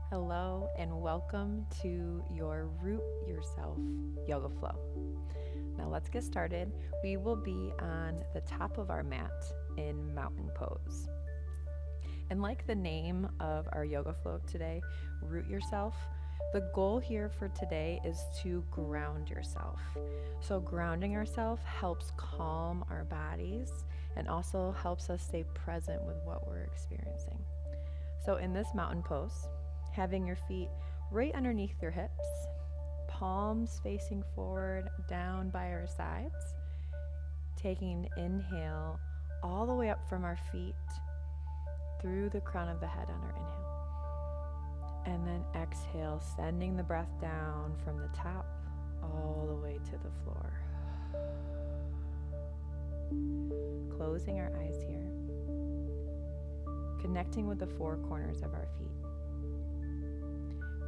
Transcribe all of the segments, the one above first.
Hello and welcome to your Root Yourself Yoga Flow. Now let's get started. We will be on the top of our mat in mountain pose. And like the name of our yoga flow today, Root Yourself, the goal here for today is to ground yourself. So grounding ourselves helps calm our bodies and also helps us stay present with what we're experiencing. So in this mountain pose, having your feet right underneath your hips, palms facing forward, down by our sides, taking an inhale all the way up from our feet through the crown of the head on our inhale. And then exhale, sending the breath down from the top all the way to the floor. Closing our eyes here, connecting with the four corners of our feet.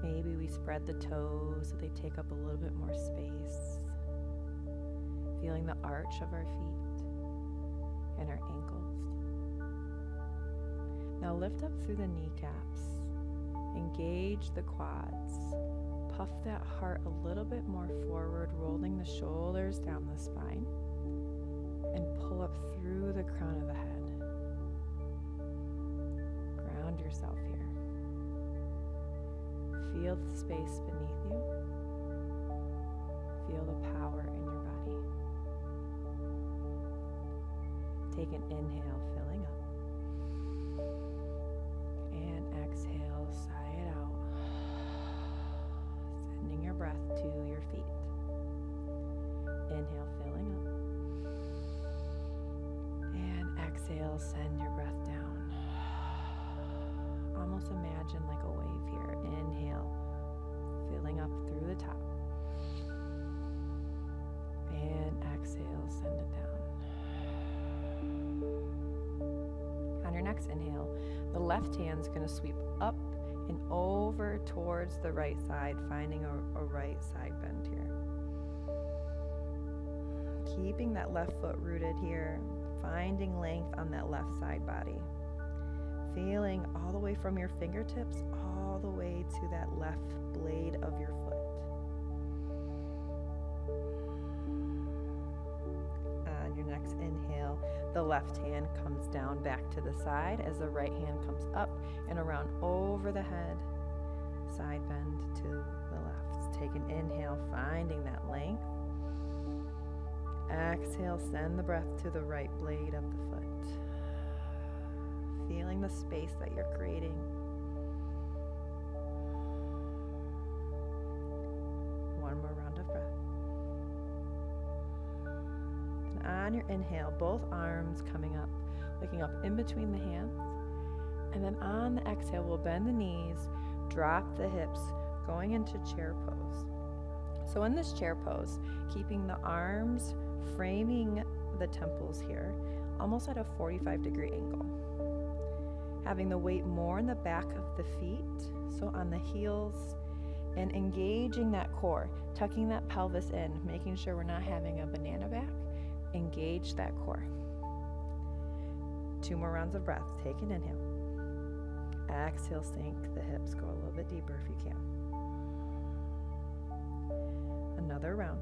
Maybe we spread the toes so they take up a little bit more space. Feeling the arch of our feet and our ankles. Now lift up through the kneecaps. Engage the quads. Puff that heart a little bit more forward, rolling the shoulders down the spine. And pull up through the crown of the head. Ground yourself here. Feel the space beneath you. Feel the power in your body. Take an inhale, filling up. And exhale, sigh it out. Sending your breath to your feet. Inhale, filling up. And exhale, send your breath down. Almost imagine like a wave here. Inhale, filling up through the top. And exhale, send it down. On your next inhale, the left hand's going to sweep up and over towards the right side, finding a right side bend here. Keeping that left foot rooted here, finding length on that left side body. Feeling all the way from your fingertips all the way to that left blade of your foot. On your next inhale, the left hand comes down back to the side as the right hand comes up and around over the head. Side bend to the left. Take an inhale, finding that length. Exhale, send the breath to the right blade of the foot. Feeling the space that you're creating. One more round of breath. And on your inhale, both arms coming up, looking up in between the hands. And then on the exhale, we'll bend the knees, drop the hips, going into chair pose. So in this chair pose, keeping the arms framing the temples here, almost at a 45-degree angle. Having the weight more in the back of the feet, so on the heels, and engaging that core, tucking that pelvis in, making sure we're not having a banana back. Engage that core. 2 more rounds of breath. Take an inhale. Exhale, sink the hips. Go a little bit deeper if you can. Another round.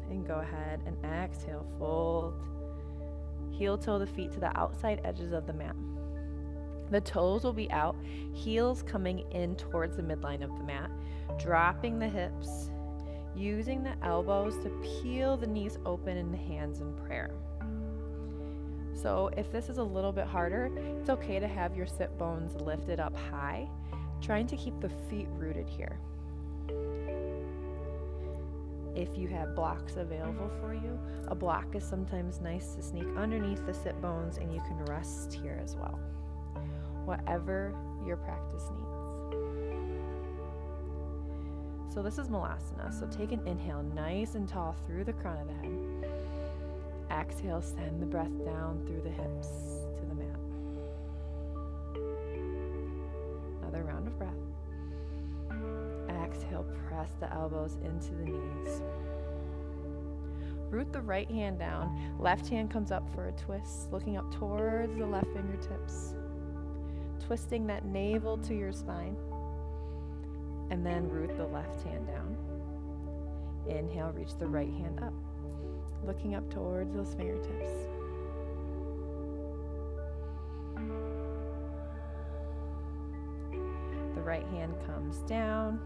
And go ahead and exhale, fold. Heel toe the feet to the outside edges of the mat. The toes will be out, heels coming in towards the midline of the mat, dropping the hips, using the elbows to peel the knees open and the hands in prayer. So if this is a little bit harder, it's okay to have your sit bones lifted up high, trying to keep the feet rooted here. If you have blocks available for you, a block is sometimes nice to sneak underneath the sit bones and you can rest here as well. Whatever your practice needs. So this is Malasana. So take an inhale nice and tall through the crown of the head. Exhale, send the breath down through the hips to the mat. Another round of breath. Exhale, press the elbows into the knees. Root the right hand down. Left hand comes up for a twist, looking up towards the left fingertips. twisting that navel to your spine. And then root the left hand down. Inhale, reach the right hand up, looking up towards those fingertips. The right hand comes down,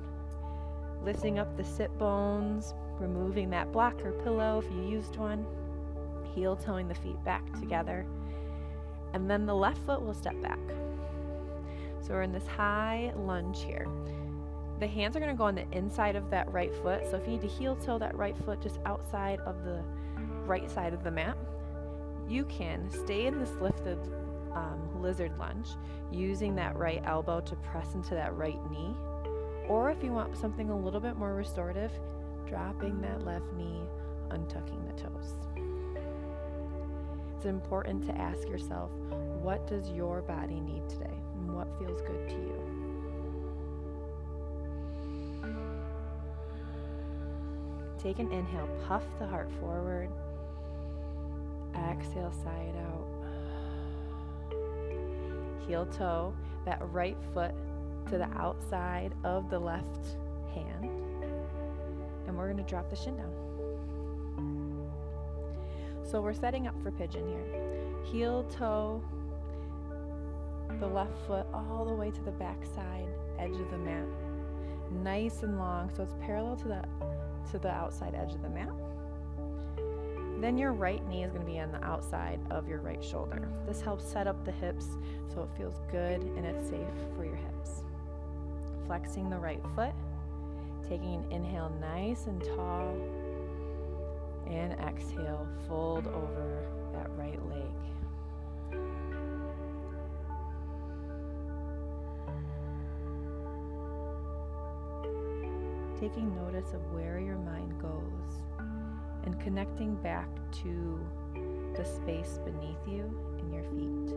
lifting up the sit bones, removing that block or pillow if you used one, heel toeing the feet back together, and then the left foot will step back. So we're in this high lunge here. The hands are going to go on the inside of that right foot, so if you need to heel toe that right foot just outside of the right side of the mat, you can stay in this lifted lizard lunge using that right elbow to press into that right knee, or if you want something a little bit more restorative, dropping that left knee, untucking the toes. It's important to ask yourself, what does your body need today and what feels good to you? Take an inhale, puff the heart forward. Exhale, sigh it out. Heel toe that right foot to the outside of the left hand. And we're going to drop the shin down. So we're setting up for pigeon here. Heel toe the left foot all the way to the back side edge of the mat. Nice and long, so it's parallel to the outside edge of the mat. Then your right knee is going to be on the outside of your right shoulder. This helps set up the hips so it feels good and it's safe for your hips. Flexing the right foot, taking an inhale nice and tall, and exhale, fold over that right leg. Taking notice of where your mind goes and connecting back to the space beneath you and your feet.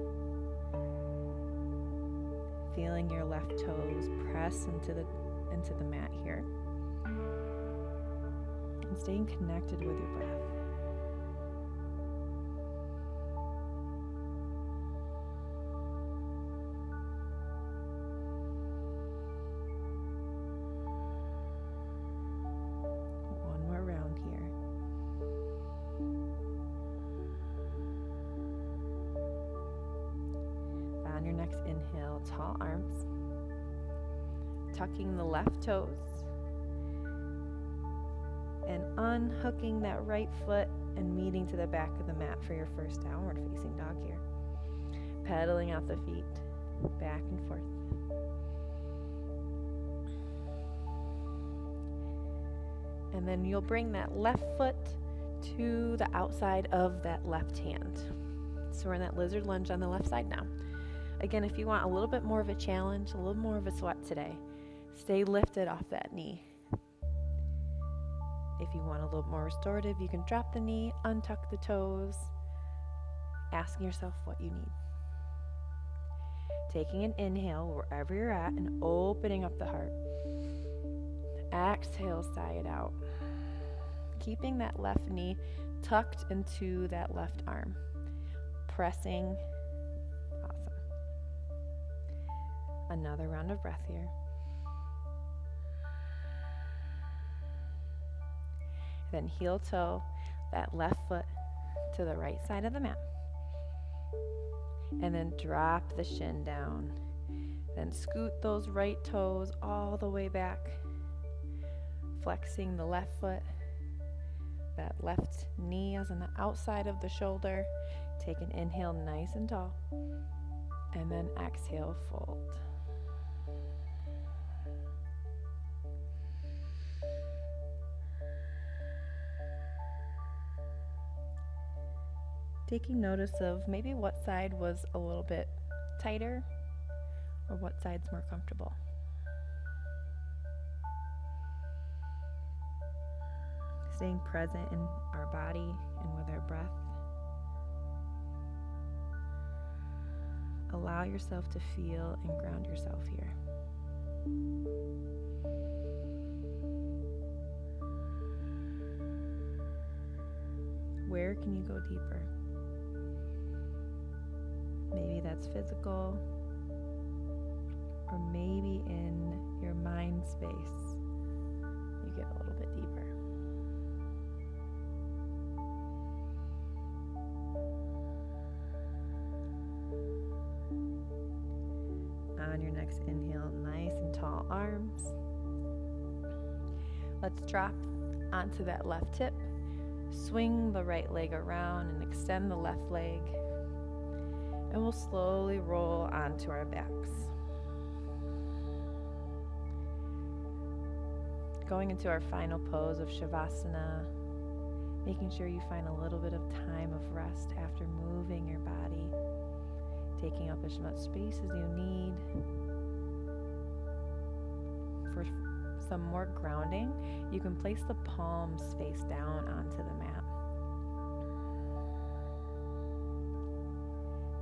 Feeling your left toes press into the mat here. And staying connected with your breath. One more round here. On your next inhale, tall arms, tucking the left toes, and unhooking that right foot and meeting to the back of the mat for your first downward facing dog here. Pedaling out the feet, back and forth. And then you'll bring that left foot to the outside of that left hand. So we're in that lizard lunge on the left side now. Again, if you want a little bit more of a challenge, a little more of a sweat today, stay lifted off that knee. If you want a little more restorative, you can drop the knee, untuck the toes, asking yourself what you need. Taking an inhale wherever you're at and opening up the heart. Exhale, sigh it out. Keeping that left knee tucked into that left arm. Pressing. Awesome. Another round of breath here. Then heel toe that left foot to the right side of the mat. And then drop the shin down. Then scoot those right toes all the way back. Flexing the left foot. That left knee is on the outside of the shoulder. Take an inhale nice and tall. And then exhale, fold. Taking notice of maybe what side was a little bit tighter or what side's more comfortable. Staying present in our body and with our breath. Allow yourself to feel and ground yourself here. Where can you go deeper? Maybe that's physical, on your next inhale, nice and tall arms. Let's drop onto that left hip. Swing the right leg around and extend the left leg. And we'll slowly roll onto our backs. Going into our final pose of Shavasana, making sure you find a little bit of time of rest after moving your body, taking up as much space as you need. For some more grounding, you can place the palms face down onto the mat.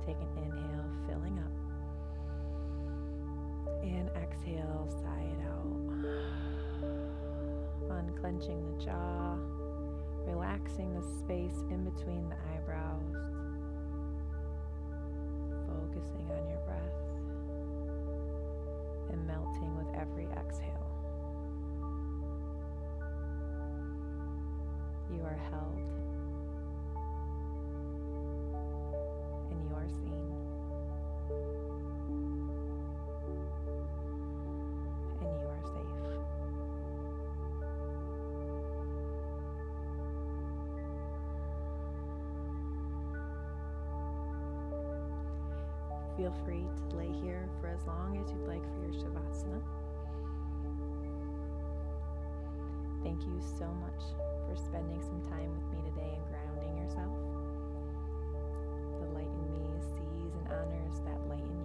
Take an inhale, filling up. And exhale, sigh it out. Unclenching the jaw, relaxing the space in between the eyebrows. Focusing on your breath and melting with every exhale. You are held and you are seen and you are safe. Feel free to lay here for as long as you'd like for your Shavasana. Thank you so much for spending some time with me today and grounding yourself. The light in me sees and honors that light in you.